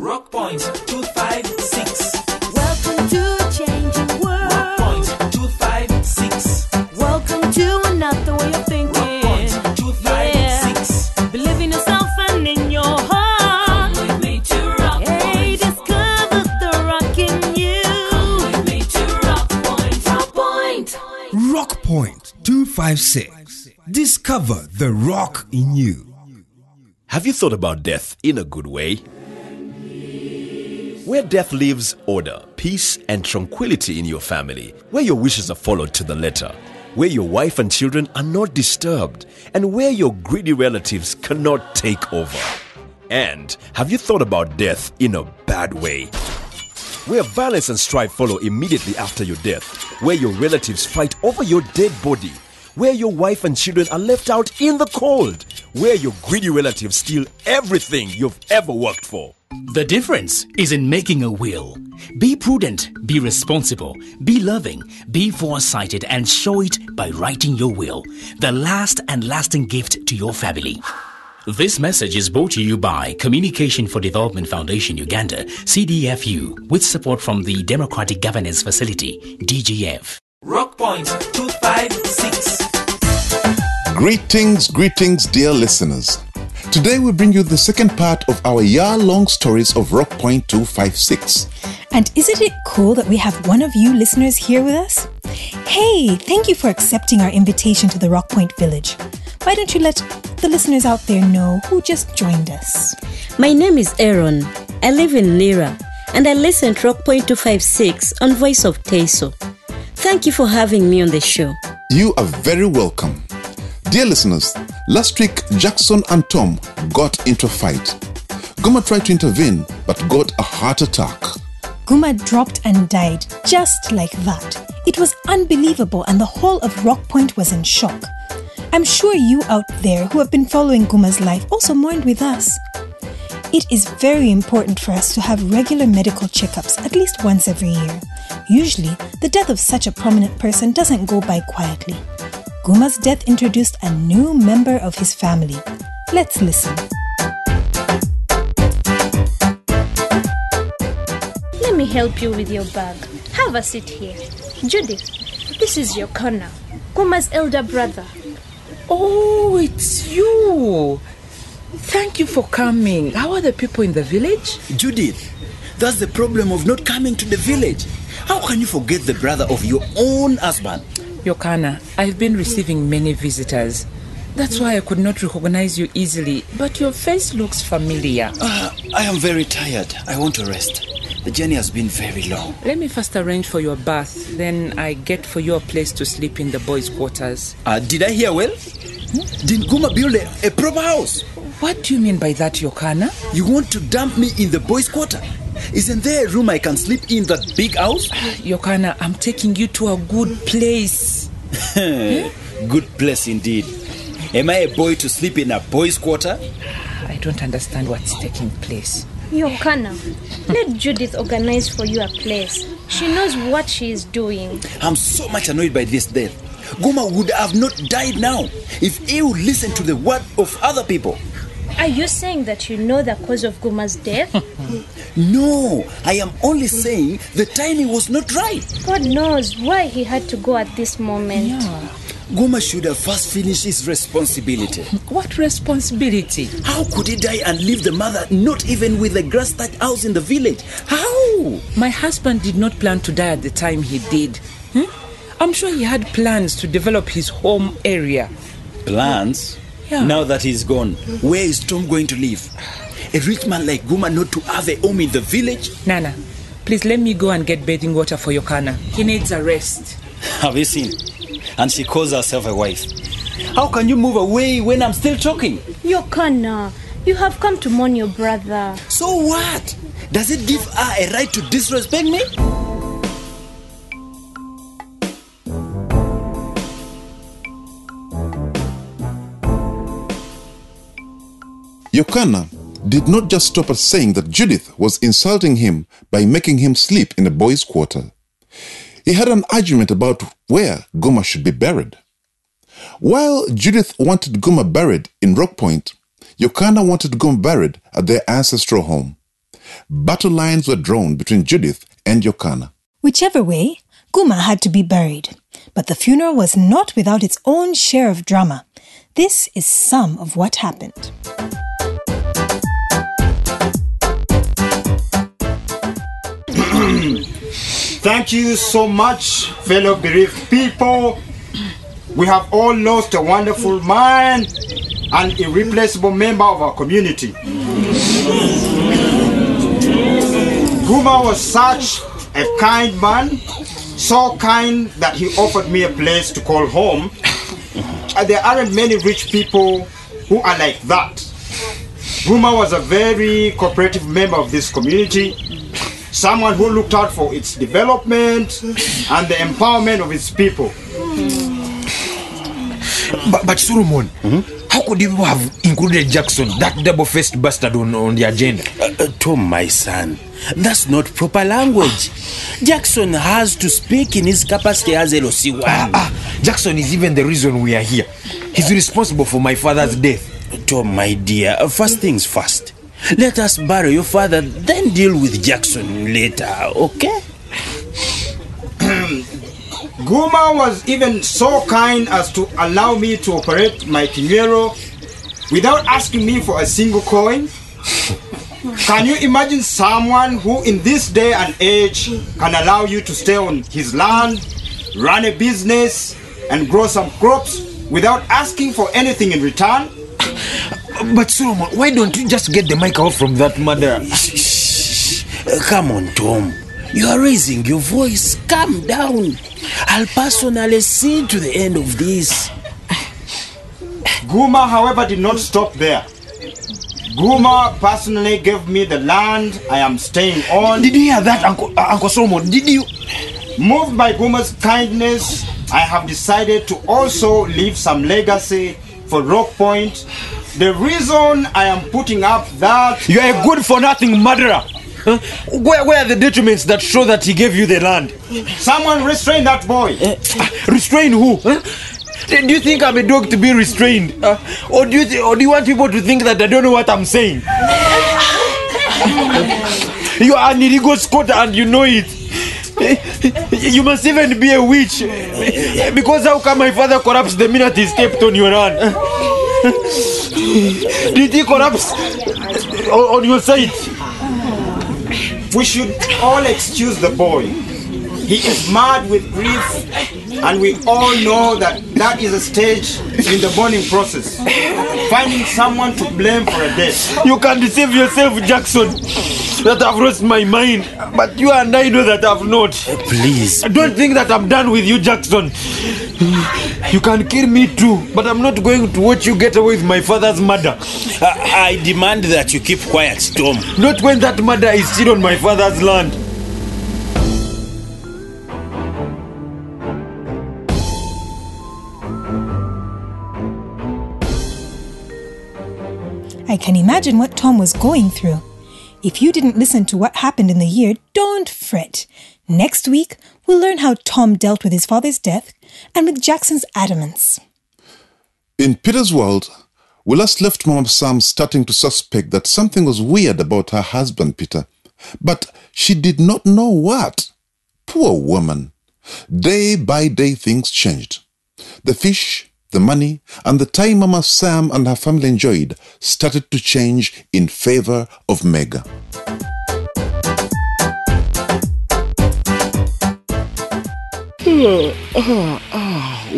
Rock Point 256. Welcome to a changing world. Rock Point 256. Welcome to another way of thinking. Rock Point 256. Yeah. Believe in yourself and in your heart. Come with me to Rock Hey, Point. discover the rock in you. Come with me to Rock Point. Rock Point. Rock Point 256. Discover the rock in you. Have you thought about death in a good way? Where death lives order, peace, and tranquility in your family. Where your wishes are followed to the letter. Where your wife and children are not disturbed. And where your greedy relatives cannot take over. And have you thought about death in a bad way? Where violence and strife follow immediately after your death. Where your relatives fight over your dead body. Where your wife and children are left out in the cold. Where your greedy relatives steal everything you've ever worked for. The difference is in making a will. Be prudent, be responsible, be loving, be foresighted, and show it by writing your will, the last and lasting gift to your family. This message is brought to you by Communication for Development Foundation Uganda, CDFU, with support from the Democratic Governance Facility, DGF. Rock Point 256. Greetings, dear listeners. Today we bring you the second part of our year-long stories of Rock Point 256. And isn't it cool that we have one of you listeners here with us? Hey, thank you for accepting our invitation to the Rock Point Village. Why don't you let the listeners out there know who just joined us? My name is Aaron. I live in Lira, and I listen to Rock Point 256 on Voice of Teso. Thank you for having me on the show. You are very welcome. Dear listeners, last week Jackson and Tom got into a fight. Guma tried to intervene but got a heart attack. Guma dropped and died just like that. It was unbelievable and the whole of Rock Point was in shock. I'm sure you out there who have been following Guma's life also mourned with us. It is very important for us to have regular medical checkups at least once every year. Usually, the death of such a prominent person doesn't go by quietly. Guma's death introduced a new member of his family. Let's listen. Let me help you with your bag. Have a seat here. Judith, this is your corner. Guma's elder brother. Oh, it's you. Thank you for coming. How are the people in the village? Judith, that's the problem of not coming to the village. How can you forget the brother of your own husband? Yokana, I've been receiving many visitors. That's why I could not recognize you easily, but your face looks familiar. I am very tired. I want to rest. The journey has been very long. Let me first arrange for your bath, then I get for you a place to sleep in the boys' quarters. Did I hear well? Did Guma build a proper house? What do you mean by that, Yokana? You want to dump me in the boys' quarter? Isn't there a room I can sleep in that big house? Yokana, I'm taking you to a good place. Good place indeed. Am I a boy to sleep in a boys' quarter? I don't understand what's taking place. Yokana, let Judith organize for you a place. She knows what she is doing. I'm so much annoyed by this death. Guma would have not died now if he would listen to the word of other people. Are you saying that you know the cause of Guma's death? No, I am only saying the timing was not right. God knows why he had to go at this moment. Yeah. Guma should have first finished his responsibility. What responsibility? How could he die and leave the mother not even with a grass-thatched house in the village? How? My husband did not plan to die at the time he did. I'm sure he had plans to develop his home area. Plans? Yeah. Now that he's gone, where is Tom going to live? A rich man like Guma not to have a home in the village? Nana, please let me go and get bathing water for Yokana. He needs a rest. Have you seen? And she calls herself a wife. How can you move away when I'm still talking? Yokana, you have come to mourn your brother. So what? Does it give her a right to disrespect me? Yokana did not just stop at saying that Judith was insulting him by making him sleep in a boys' quarter. He had an argument about where Guma should be buried. While Judith wanted Guma buried in Rock Point, Yokana wanted Guma buried at their ancestral home. battle lines were drawn between Judith and Yokana. Whichever way, Guma had to be buried. But the funeral was not without its own share of drama. This is some of what happened. Thank you so much, fellow bereaved people. We have all lost a wonderful man and irreplaceable member of our community. Guma was such a kind man, so kind that he offered me a place to call home. There aren't many rich people who are like that. Guma was a very cooperative member of this community, someone who looked out for its development and the empowerment of its people. But Solomon, how could you have included Jackson, that double-faced bastard, on the agenda? Tom, my son, that's not proper language. Jackson has to speak in his capacity as LOC1. Jackson is even the reason we are here. He's responsible for my father's death. Tom, my dear, first things first. Let us bury your father, then deal with Jackson later, okay? Guma was even so kind as to allow me to operate my Kinero without asking me for a single coin. Can you imagine someone who in this day and age can allow you to stay on his land, run a business, and grow some crops without asking for anything in return? But Solomon, why don't you just get the mic out from that mother? Come on, Tom. You are raising your voice. Calm down. I'll personally see to the end of this. Guma, however, did not stop there. Guma personally gave me the land I am staying on. Did you hear that, Uncle Solomon? Did you? Moved by Guma's kindness, I have decided to also leave some legacy for Rock Point. The reason I am putting up that... You are a good-for-nothing murderer. Where are the documents that show that he gave you the land? Someone restrain that boy. Restrain who? Do you think I'm a dog to be restrained? Or do you want people to think that I don't know what I'm saying? You are an illegal squatter and you know it. You must even be a witch. Because how come my father corrupts the minute he stepped on your hand? Did he corrupt on your side? We should all excuse the boy. He is mad with grief, and we all know that that is a stage in the mourning process. Finding someone to blame for a death. You can deceive yourself, Jackson, that I've lost my mind. But you and I know that I've not. Please. Don't think that I'm done with you, Jackson. You can kill me too, but I'm not going to watch you get away with my father's murder. I demand that you keep quiet, Tom. Not when that murder is still on my father's land. I can imagine what Tom was going through. If you didn't listen to what happened in the year, don't fret. Next week, we'll learn how Tom dealt with his father's death and with Jackson's adamance. In Peter's world, we last left Mama Sam starting to suspect that something was weird about her husband, Peter. But she did not know what. Poor woman. Day by day things changed. The fish, the money, and the time Mama Sam and her family enjoyed started to change in favor of Mega.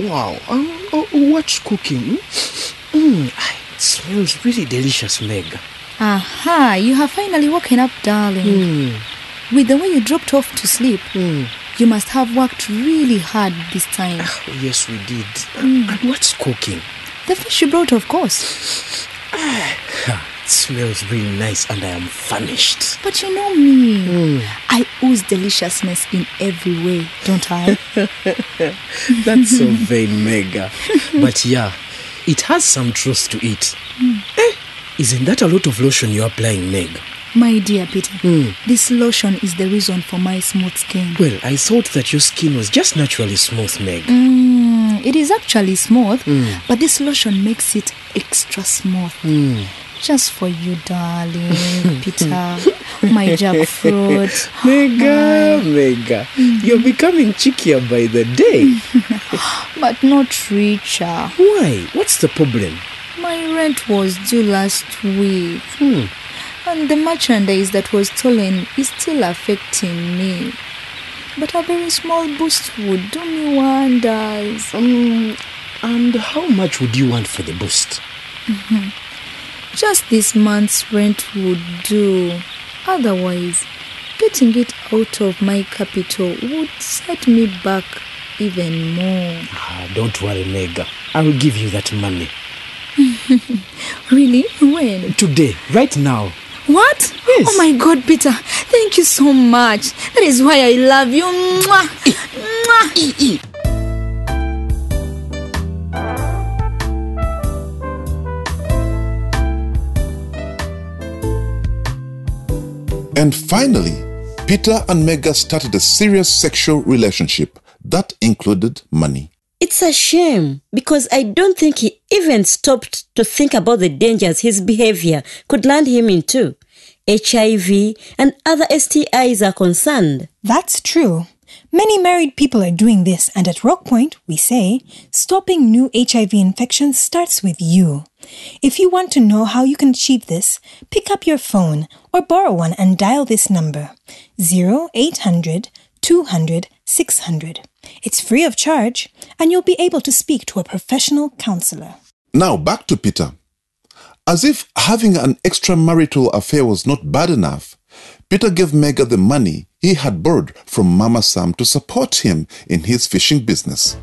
Wow. What's cooking? It smells really delicious, Meg. Aha, you have finally woken up, darling. With the way you dropped off to sleep, you must have worked really hard this time. Yes, we did. And what's cooking? The fish you brought, of course. It smells really nice and I am famished. But you know me. I ooze deliciousness in every way, don't I? That's so vain, Mega. But yeah, it has some truth to it. Isn't that a lot of lotion you're applying, Meg? My dear Peter, this lotion is the reason for my smooth skin. Well, I thought that your skin was just naturally smooth, Meg. It is actually smooth, but this lotion makes it extra smooth. Just for you, darling. Peter, my jackfruit. Mega, you're becoming cheekier by the day. But not richer. Why? What's the problem? My rent was due last week. And the merchandise that was stolen is still affecting me. But a very small boost would do me wonders. And how much would you want for the boost? Just this month's rent would do. Otherwise, getting it out of my capital would set me back even more. Don't worry, Mega. I will give you that money. Really? When? Today, right now. What? Yes. Oh my God, Peter. Thank you so much. That is why I love you. Mwah. Mwah. And finally, Peter and Mega started a serious sexual relationship that included money. It's a shame because I don't think he even stopped to think about the dangers his behavior could land him into. HIV and other STIs are concerned. That's true. Many married people are doing this, and at Rock Point, we say, stopping new HIV infections starts with you. If you want to know how you can achieve this, pick up your phone or borrow one and dial this number, 0800 200 600. It's free of charge, and you'll be able to speak to a professional counselor. Now back to Peter. As if having an extramarital affair was not bad enough, Peter gave Mega the money he had borrowed from Mama Sam to support him in his fishing business.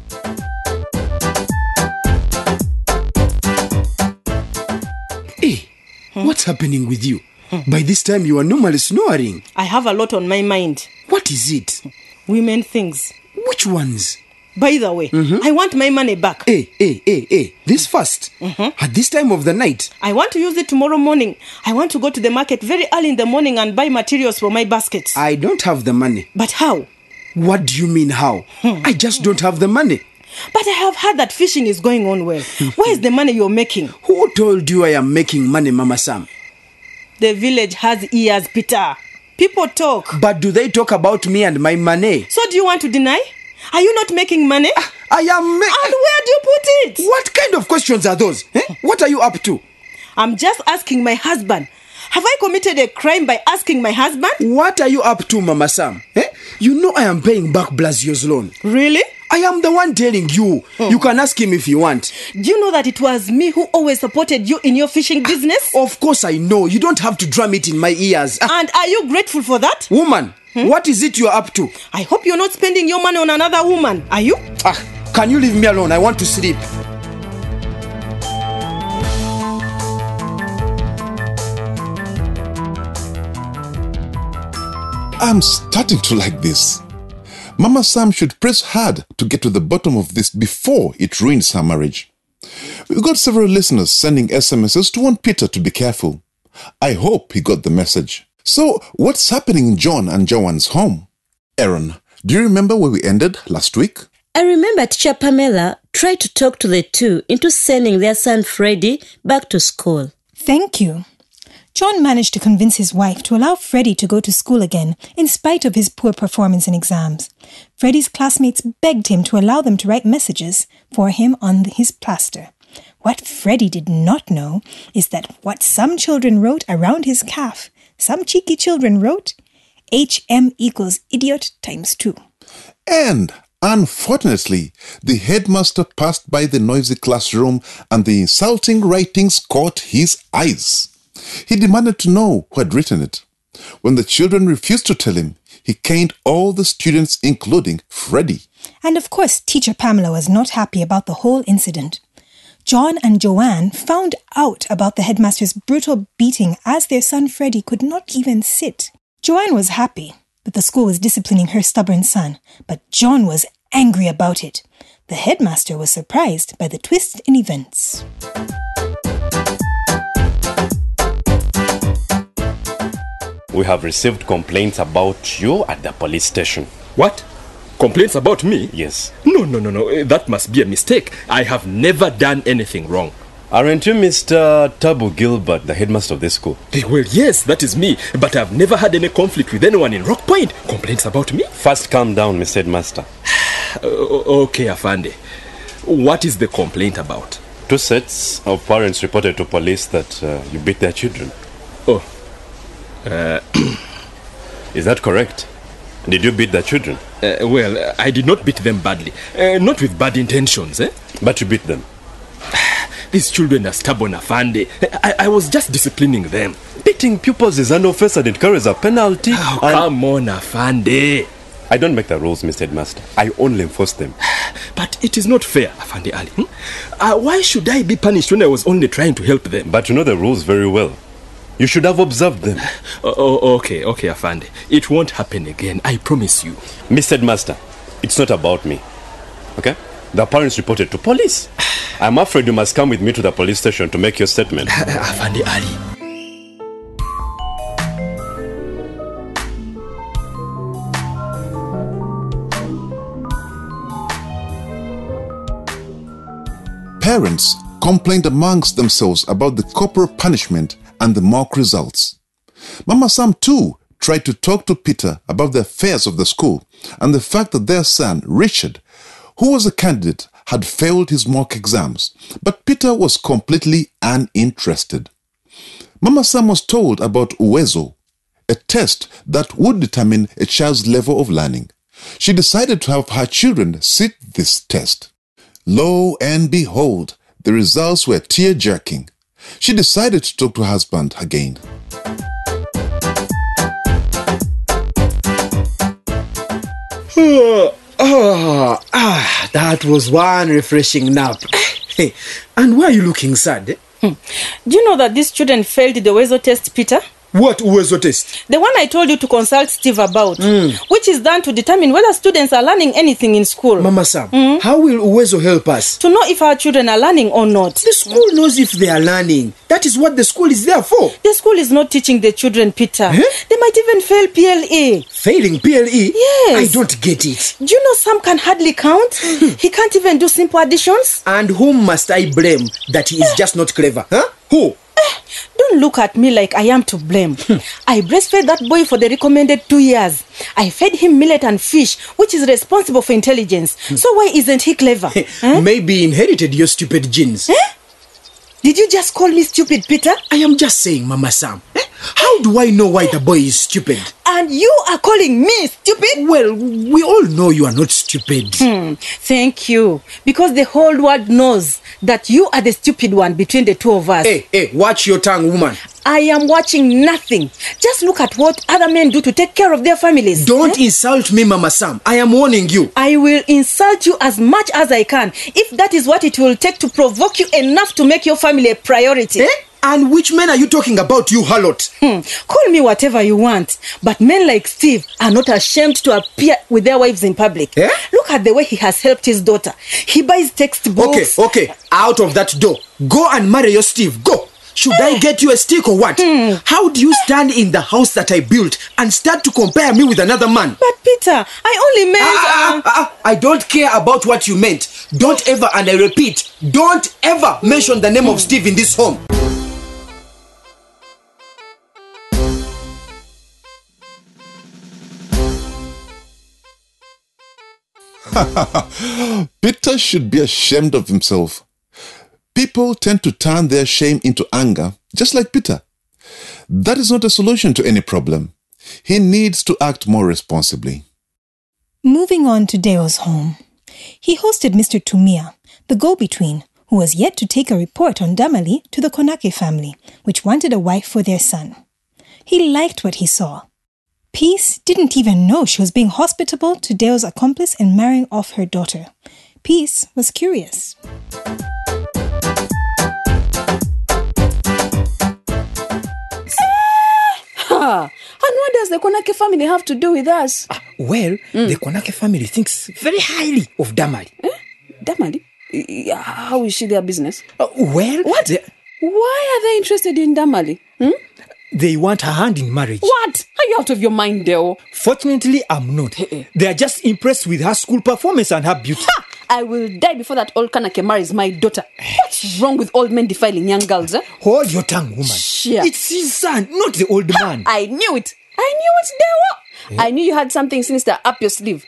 Hey, what's happening with you? By this time you are normally snoring. I have a lot on my mind. What is it? Women things. Which ones? By the way, I want my money back. Hey, this fast? At this time of the night? I want to use it tomorrow morning. I want to go to the market very early in the morning and buy materials for my baskets. I don't have the money. But how? What do you mean how? I just don't have the money. But I have heard that fishing is going on well. Where is the money you're making? Who told you I am making money, Mama Sam? The village has ears, Peter. People talk. But do they talk about me and my money? So do you want to deny? Are you not making money? I am And where do you put it? What kind of questions are those? What are you up to? I'm just asking my husband. Have I committed a crime by asking my husband? What are you up to, Mama Sam? You know I am paying back Blasio's loan. Really? I am the one telling you. You can ask him if you want. Do you know that it was me who always supported you in your fishing business? Of course I know. You don't have to drum it in my ears. And are you grateful for that? Woman, what is it you are up to? I hope you're not spending your money on another woman. Are you? Can you leave me alone? I want to sleep. I'm starting to like this. Mama Sam should press hard to get to the bottom of this before it ruins her marriage. We got several listeners sending SMSs to warn Peter to be careful. I hope he got the message. So, what's happening in John and Joanne's home? Aaron, do you remember where we ended last week? I remember Teacher Pamela tried to talk to the two into sending their son Freddie back to school. Thank you. John managed to convince his wife to allow Freddie to go to school again in spite of his poor performance in exams. Freddie's classmates begged him to allow them to write messages for him on his plaster. What Freddie did not know is that what some children wrote around his calf, some cheeky children wrote, HM equals idiot times 2. And unfortunately, the headmaster passed by the noisy classroom and the insulting writings caught his eyes. He demanded to know who had written it. When the children refused to tell him, he caned all the students, including Freddie. And of course, Teacher Pamela was not happy about the whole incident. John and Joanne found out about the headmaster's brutal beating as their son Freddie could not even sit. Joanne was happy that the school was disciplining her stubborn son, but John was angry about it. The headmaster was surprised by the twist in events. We have received complaints about you at the police station. What? Complaints about me? Yes. No. That must be a mistake. I have never done anything wrong. Aren't you Mr. Tabu Gilbert, the headmaster of this school? Well, yes, that is me. But I've never had any conflict with anyone in Rock Point. Complaints about me? First, calm down, Mr. Headmaster. Okay, Afande. What is the complaint about? 2 sets of parents reported to police that you beat their children. Oh. Is that correct? Did you beat their children? Well, I did not beat them badly. Not with bad intentions, eh? But you beat them. These children are stubborn, Afande. I was just disciplining them. Beating pupils is an offense and it carries a penalty. Oh, come on, Afande. I don't make the rules, Mr. Headmaster. I only enforce them. But it is not fair, Afande Ali. Why should I be punished when I was only trying to help them? But you know the rules very well. You should have observed them. Okay, Afande. It won't happen again, I promise you. Mr. Headmaster, it's not about me. Okay? The parents reported to police. I'm afraid you must come with me to the police station to make your statement. Afande Ali. Parents complained amongst themselves about the corporal punishment and the mock results. Mama Sam too tried to talk to Peter about the affairs of the school and the fact that their son, Richard, who was a candidate, had failed his mock exams, but Peter was completely uninterested. Mama Sam was told about Uwezo, a test that would determine a child's level of learning. She decided to have her children sit this test. Lo and behold, the results were tear-jerking. She decided to talk to her husband again. That was one refreshing nap. Hey, and why are you looking sad? Do you know that these children failed the Uwezo test, Peter? What Uwezo test? The one I told you to consult Steve about, which is done to determine whether students are learning anything in school. Mama Sam, how will Uwezo help us? To know if our children are learning or not. The school knows if they are learning. That is what the school is there for. The school is not teaching the children, Peter. They might even fail PLE. Failing PLE? Yes. I don't get it. Do you know Sam can hardly count? He can't even do simple additions. And whom must I blame that he is just not clever? Who? Don't look at me like I am to blame. I breastfed that boy for the recommended 2 years. I fed him millet and fish, which is responsible for intelligence. So why isn't he clever? Maybe he inherited your stupid genes. Did you just call me stupid, Peter? I am just saying, Mama Sam. How do I know why the boy is stupid? And you are calling me stupid? Well, we all know you are not stupid. Thank you. Because the whole world knows that you are the stupid one between the two of us. Hey, watch your tongue, woman. I am watching nothing. Just look at what other men do to take care of their families. Don't insult me, Mama Sam. I am warning you. I will insult you as much as I can, if that is what it will take to provoke you enough to make your family a priority. And which men are you talking about, you harlot? Call me whatever you want, but men like Steve are not ashamed to appear with their wives in public. Look at the way he has helped his daughter. He buys textbooks. Okay, out of that door. Go and marry your Steve, go. Should I get you a stick or what? How do you stand in the house that I built and start to compare me with another man? But Peter, I only meant... I don't care about what you meant. Don't ever, and I repeat, don't ever mention the name of Steve in this home. Peter should be ashamed of himself. People tend to turn their shame into anger, just like Peter. That is not a solution to any problem. He needs to act more responsibly. Moving on to Deo's home. He hosted Mr. Tumia, the go-between, who was yet to take a report on Damali to the Konake family, which wanted a wife for their son. He liked what he saw. Peace didn't even know she was being hospitable to Deo's accomplice in marrying off her daughter. Peace was curious. And what does the Konake family have to do with us? Well, the Konake family thinks very highly of Damali. Damali? How is she their business? Well, what? Why are they interested in Damali? They want her hand in marriage. What? Are you out of your mind, Deo? Fortunately, I'm not. They are just impressed with her school performance and her beauty. I will die before that old Kanake marries my daughter. What's wrong with old men defiling young girls, eh? Hold your tongue, woman. Sure. It's his son, not the old man. I knew it, Dewo. I knew you had something sinister up your sleeve.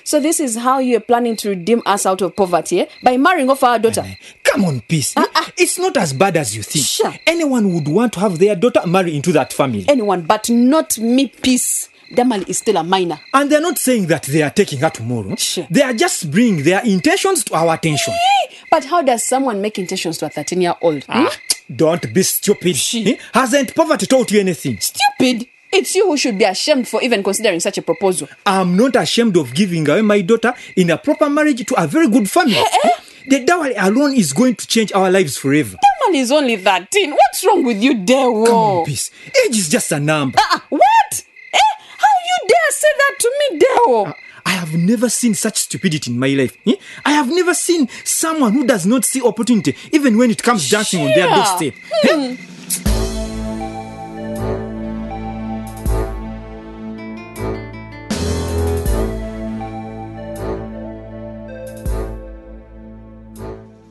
So this is how you're planning to redeem us out of poverty, eh? By marrying off our daughter. Come on, Peace. It's not as bad as you think. Sure. Anyone would want to have their daughter marry into that family. Anyone, but not me, Peace. Damali is still a minor. And they're not saying that they are taking her tomorrow. Sure. They are just bringing their intentions to our attention. But how does someone make intentions to a 13-year-old? Don't be stupid. Hasn't poverty taught you anything? Stupid? It's you who should be ashamed for even considering such a proposal. I'm not ashamed of giving away my daughter in a proper marriage to a very good family. The dowry alone is going to change our lives forever. Damali is only 13. What's wrong with you, Dewo? Come on, Peace. Age is just a number. What? How you dare say that to me, Dewo? I have never seen such stupidity in my life. I have never seen someone who does not see opportunity, even when it comes dancing on their doorstep.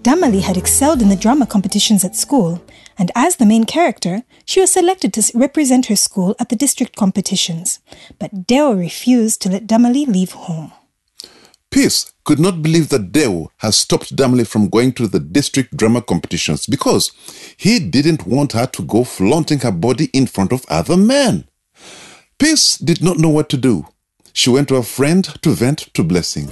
Damali had excelled in the drama competitions at school, and as the main character, she was selected to represent her school at the district competitions. But Deo refused to let Damali leave home. Peace could not believe that Deo has stopped Damali from going to the district drama competitions because he didn't want her to go flaunting her body in front of other men. Peace did not know what to do. She went to a friend to vent to Blessing.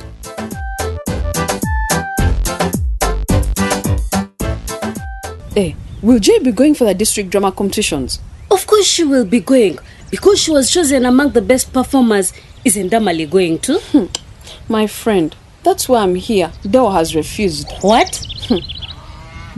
Hey, will Jay be going for the district drama competitions? Of course she will be going. Because she was chosen among the best performers. Isn't Damali going too? My friend, that's why I'm here. Deo has refused. What?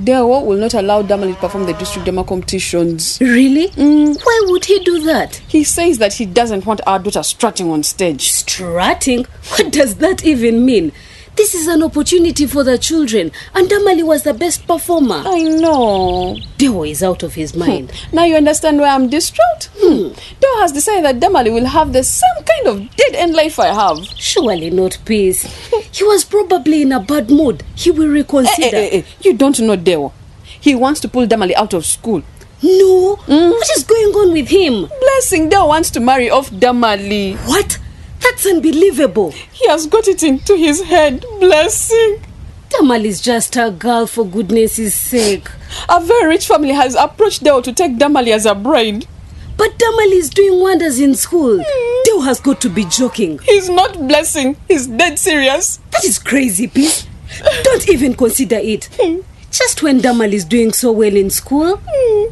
Deo will not allow Damali to perform the district drama competitions. Really? Why would he do that? He says that he doesn't want our daughter strutting on stage. Strutting? What does that even mean? This is an opportunity for the children, and Damali was the best performer. I know. Deo is out of his mind. Now you understand why I'm distraught? Deo has decided that Damali will have the same kind of dead-end life I have. Surely not, Peace. He was probably in a bad mood. He will reconsider. You don't know Deo. He wants to pull Damali out of school. No. What is going on with him? Blessing, Deo wants to marry off Damali. What? That's unbelievable. He has got it into his head. Blessing. Damali is just a girl, for goodness' sake. A very rich family has approached Deo to take Damali as a bride. But Damali is doing wonders in school. Deo has got to be joking. He's not, Blessing. He's dead serious. That is crazy, Peace. Don't even consider it. Just when Damali is doing so well in school?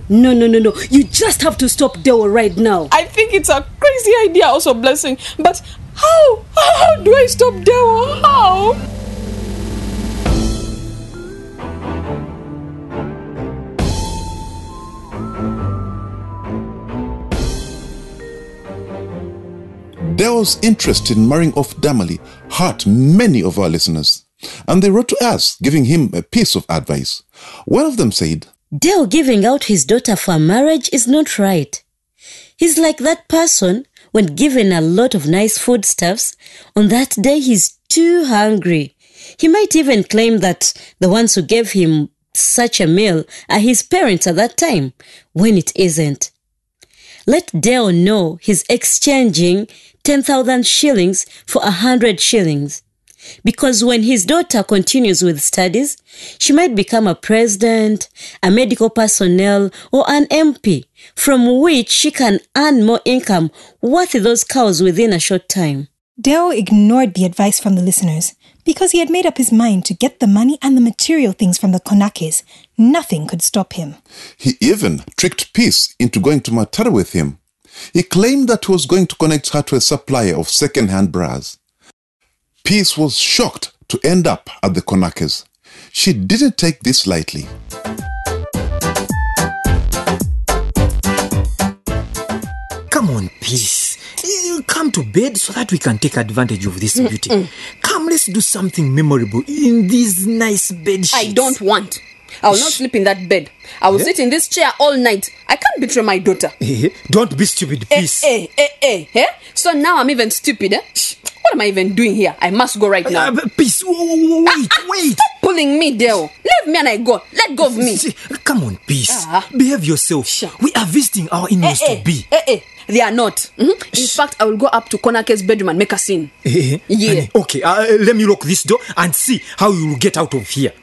No. You just have to stop Deo right now. I think it's a crazy idea also, Blessing. But how? How do I stop Deo? How? Deo's interest in marrying off Damali hurt many of our listeners, and they wrote to us giving him a piece of advice. One of them said, Deo giving out his daughter for marriage is not right. He's like that person when given a lot of nice foodstuffs, on that day he's too hungry. He might even claim that the ones who gave him such a meal are his parents at that time, when it isn't. Let Deo know he's exchanging 10,000 shillings for 100 shillings. Because when his daughter continues with studies, she might become a president, a medical personnel, or an MP, from which she can earn more income worth those cows within a short time. Deo ignored the advice from the listeners because he had made up his mind to get the money and the material things from the Konakes. Nothing could stop him. He even tricked Peace into going to Matara with him. He claimed that he was going to connect her to a supplier of second-hand bras. Peace was shocked to end up at the Konakes. She didn't take this lightly. Come on, Peace. Come to bed so that we can take advantage of this beauty. Come, let's do something memorable in these nice bed sheets. I don't want. I will not sleep in that bed. I will sit in this chair all night. I can't betray my daughter. Don't be stupid, Peace. So now I'm even stupid, eh? What am I even doing here? I must go right now. Peace, wait. Stop pulling me, Dale. Leave me and I go. Let go of me. Come on, Peace. Behave yourself. We are visiting our in-laws to be. They are not. In fact, I will go up to Konake's bedroom and make a scene. Yeah. Honey, okay, let me lock this door and see how you will get out of here.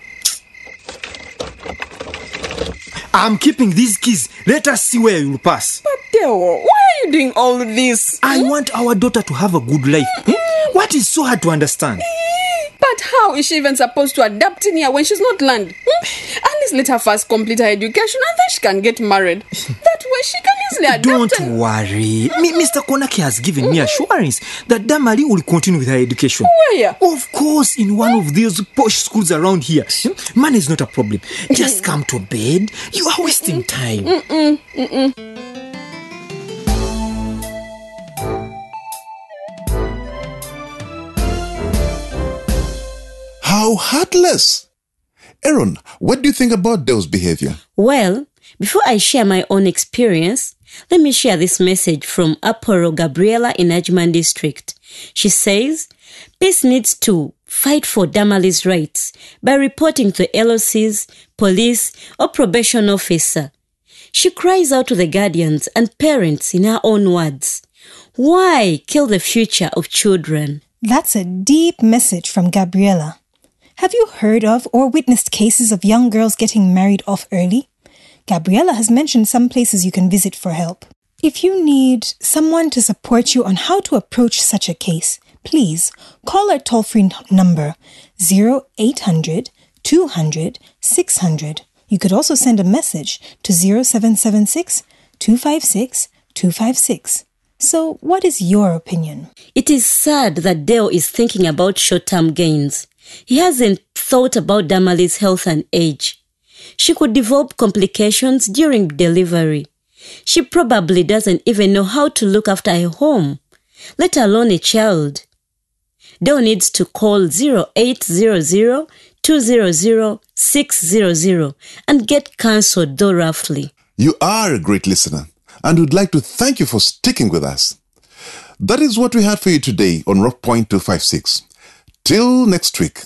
I'm keeping these keys. Let us see where you will pass. But Dale, why are you doing all this? I want our daughter to have a good life. What is so hard to understand? But how is she even supposed to adapt in here when she's not learned? At least let her first complete her education and then she can get married. That way she can easily adapt. Don't worry. Mr. Konaki has given me assurance that Damali will continue with her education. Where? Of course, in one of those posh schools around here. Money is not a problem. Just come to bed. You are wasting time. How heartless! Aaron, what do you think about Dale's behavior? Well, before I share my own experience, let me share this message from Aporo Gabriela in Ajman district. She says, Peace needs to fight for Damali's rights by reporting to LOCs, police, or probation officer. She cries out to the guardians and parents in her own words. Why kill the future of children? That's a deep message from Gabriela. Have you heard of or witnessed cases of young girls getting married off early? Gabriela has mentioned some places you can visit for help. If you need someone to support you on how to approach such a case, please call our toll-free number 0800 200 600. You could also send a message to 0776 256 256. So, what is your opinion? It is sad that Dale is thinking about short-term gains. He hasn't thought about Damali's health and age. She could develop complications during delivery. She probably doesn't even know how to look after a home, let alone a child. Dale needs to call 0800 200 600 and get cancelled though roughly. You are a great listener, and we'd like to thank you for sticking with us. That is what we had for you today on Rock Point 256. Till next week,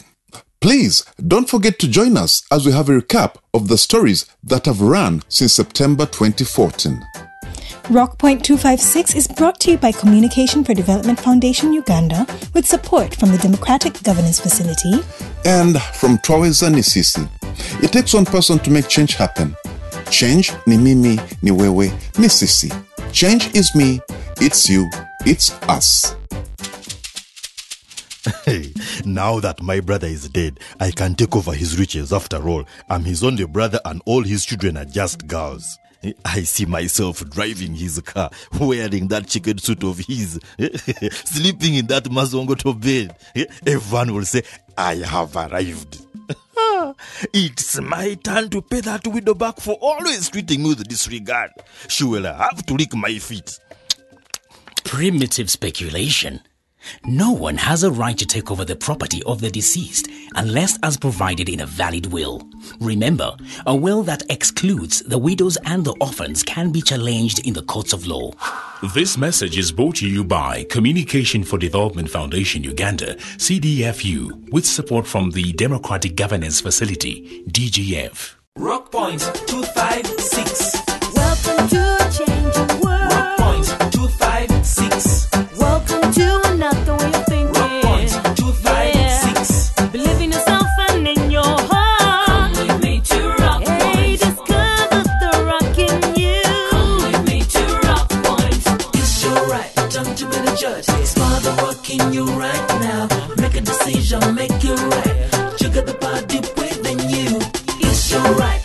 please don't forget to join us as we have a recap of the stories that have run since September 2014. Rock Point 256 is brought to you by Communication for Development Foundation Uganda with support from the Democratic Governance Facility and from Twaweza Nisisi. It takes one person to make change happen. Change ni mimi, ni wewe, ni sisi. Change is me, it's you, it's us. Hey, now that my brother is dead, I can take over his riches. After all, I'm his only brother and all his children are just girls. I see myself driving his car, wearing that chicken suit of his, sleeping in that Mazongoto bed. Everyone will say, I have arrived. It's my turn to pay that widow back for always treating me with disregard. She will have to lick my feet. Primitive speculation. No one has a right to take over the property of the deceased unless as provided in a valid will. Remember, a will that excludes the widows and the orphans can be challenged in the courts of law. This message is brought to you by Communication for Development Foundation Uganda, CDFU, with support from the Democratic Governance Facility, DGF. Rock Point 256. Welcome to a changing world. Rock Point 256. Welcome to another way of thinking. Rock Point 256. Yeah. Believe in yourself and in your heart. Come with me to Rock Hey, Point. discover the rock in you. Come with me to Rock Point. It's your right, time to be the judge. Start the rock in you right now. Make a decision, make it right. You got the body within you. It's your right.